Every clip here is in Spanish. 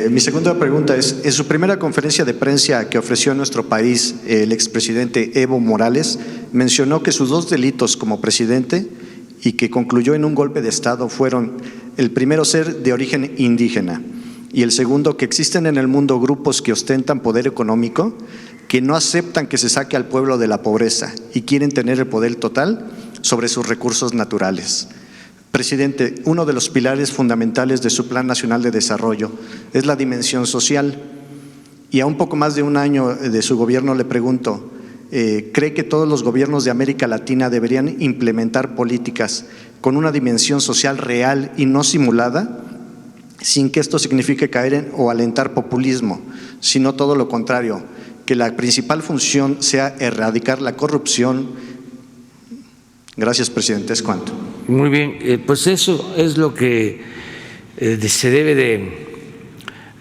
Mi segunda pregunta es, en su primera conferencia de prensa que ofreció en nuestro país, el expresidente Evo Morales mencionó que sus dos delitos como presidente y que concluyó en un golpe de Estado fueron el primero ser de origen indígena y el segundo que existen en el mundo grupos que ostentan poder económico, que no aceptan que se saque al pueblo de la pobreza y quieren tener el poder total sobre sus recursos naturales. Presidente, uno de los pilares fundamentales de su Plan Nacional de Desarrollo es la dimensión social. Y a un poco más de un año de su gobierno le pregunto, ¿cree que todos los gobiernos de América Latina deberían implementar políticas con una dimensión social real y no simulada, sin que esto signifique caer en o alentar populismo, sino todo lo contrario, que la principal función sea erradicar la corrupción? Gracias, presidente. ¿Es cuánto? Muy bien, pues eso es lo que se debe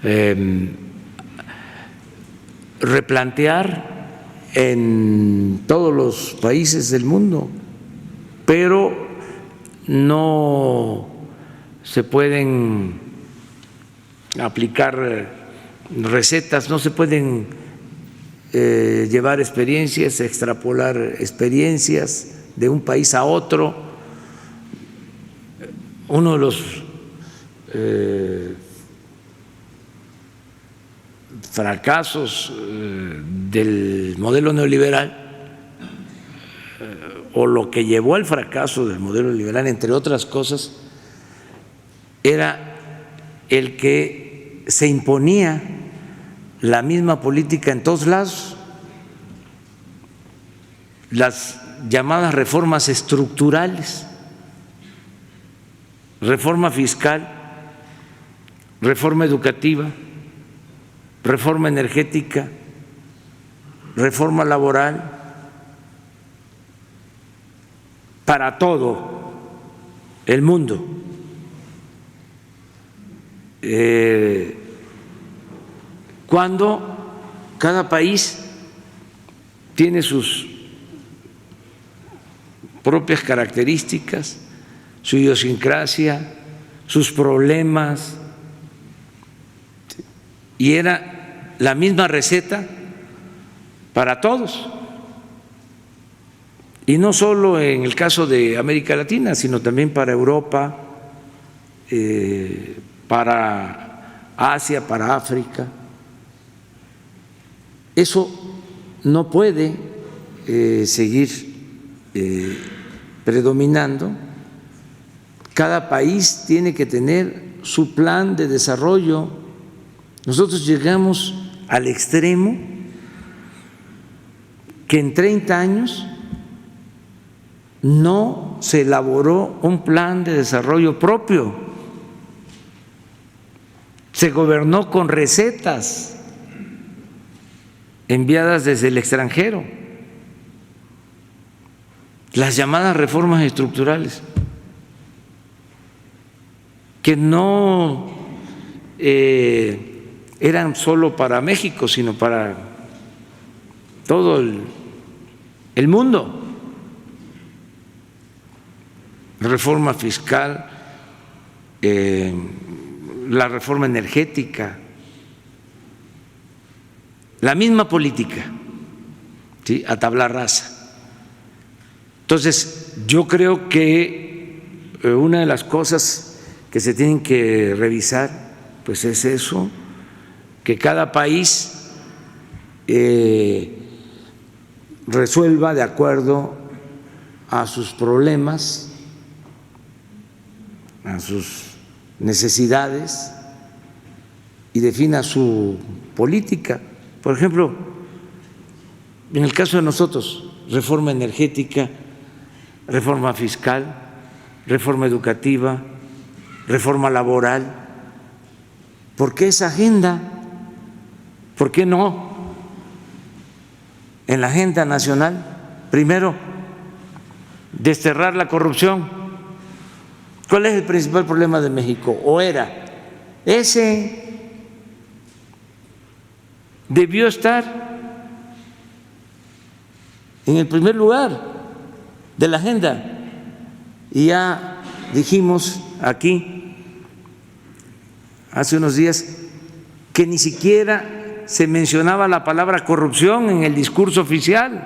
de replantear en todos los países del mundo, pero no se pueden aplicar recetas, no se pueden llevar experiencias, extrapolar experiencias de un país a otro. Uno de los fracasos del modelo neoliberal, o lo que llevó al fracaso del modelo neoliberal, entre otras cosas, era el que se imponía la misma política en todos lados, las llamadas reformas estructurales, reforma fiscal, reforma educativa, reforma energética, reforma laboral, para todo el mundo. Cuando cada país tiene sus propias características, su idiosincrasia, sus problemas, y era la misma receta para todos. Y no solo en el caso de América Latina, sino también para Europa, para Asia, para África. Eso no puede seguir predominando. Cada país tiene que tener su plan de desarrollo. Nosotros llegamos al extremo que en 30 años no se elaboró un plan de desarrollo propio. Se gobernó con recetas enviadas desde el extranjero, las llamadas reformas estructurales, que no eran solo para México, sino para todo el mundo. Reforma fiscal, la reforma energética, la misma política, ¿sí?, a tabla rasa. Entonces, yo creo que una de las cosas que se tienen que revisar, pues es eso, que cada país resuelva de acuerdo a sus problemas, a sus necesidades, y defina su política. Por ejemplo, en el caso de nosotros, reforma energética, reforma fiscal, reforma educativa, reforma laboral. ¿Por qué esa agenda? ¿Por qué no en la agenda nacional? Primero, desterrar la corrupción. ¿Cuál es el principal problema de México? ¿O era? Ese debió estar en el primer lugar de la agenda. Y ya dijimos aquí hace unos días que ni siquiera se mencionaba la palabra corrupción en el discurso oficial.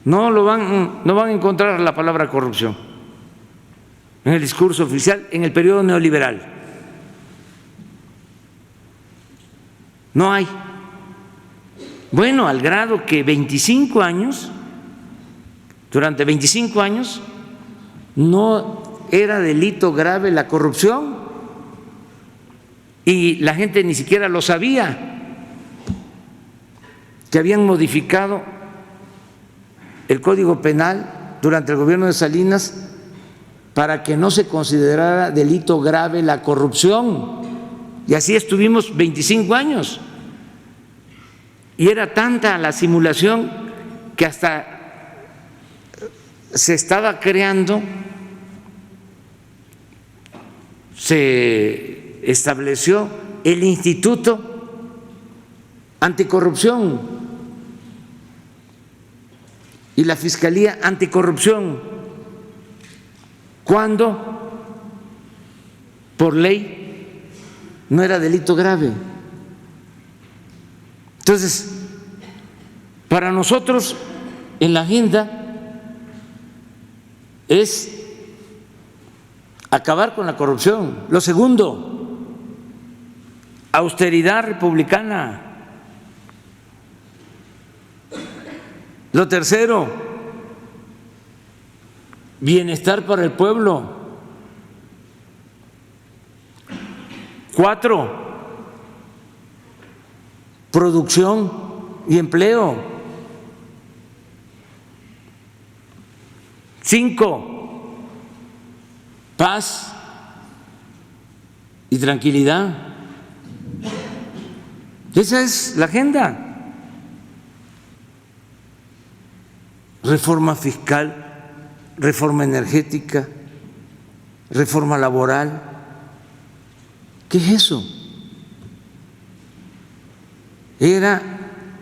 No van a encontrar la palabra corrupción en el discurso oficial en el periodo neoliberal. No hay. Bueno, al grado que durante 25 años, no era delito grave la corrupción y la gente ni siquiera lo sabía, que habían modificado el Código Penal durante el gobierno de Salinas para que no se considerara delito grave la corrupción. Y así estuvimos 25 años. Y era tanta la simulación que hasta se estaba creando, se estableció el Instituto Anticorrupción y la Fiscalía Anticorrupción, cuando por ley no era delito grave. Entonces, para nosotros en la agenda es acabar con la corrupción. Lo segundo, austeridad republicana. Lo tercero, bienestar para el pueblo. 4, producción y empleo. 5, paz y tranquilidad. Esa es la agenda. Reforma fiscal, reforma energética, reforma laboral. ¿Qué es eso? Era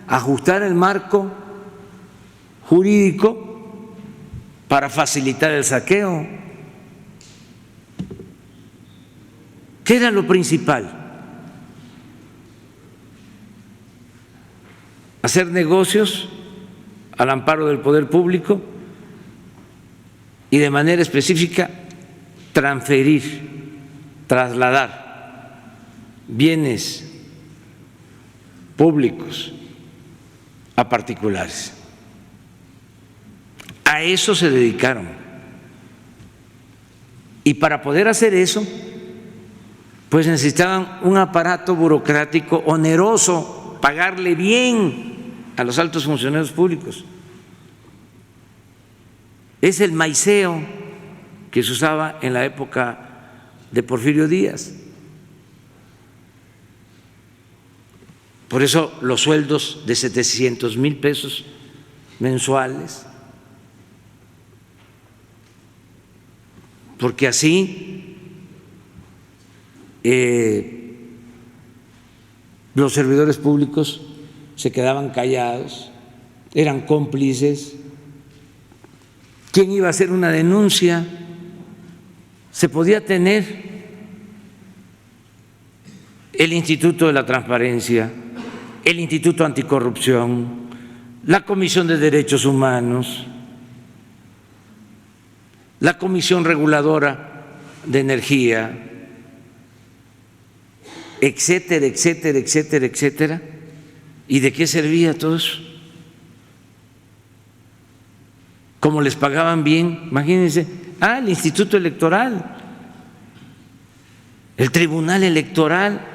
ajustar el marco jurídico para facilitar el saqueo. ¿Qué era lo principal? Hacer negocios al amparo del poder público y de manera específica trasladar bienes públicos a particulares. A eso se dedicaron. Y para poder hacer eso, pues necesitaban un aparato burocrático oneroso, pagarle bien a los altos funcionarios públicos. Es el maiceo que se usaba en la época de Porfirio Díaz. Por eso los sueldos de 700,000 pesos mensuales, porque así los servidores públicos se quedaban callados, eran cómplices. ¿Quién iba a hacer una denuncia? Se podía tener el Instituto de la Transparencia, el Instituto Anticorrupción, la Comisión de Derechos Humanos, la Comisión Reguladora de Energía, etcétera, etcétera, etcétera, etcétera. ¿Y de qué servía todo eso? Como les pagaban bien, imagínense, el Instituto Electoral, el Tribunal Electoral,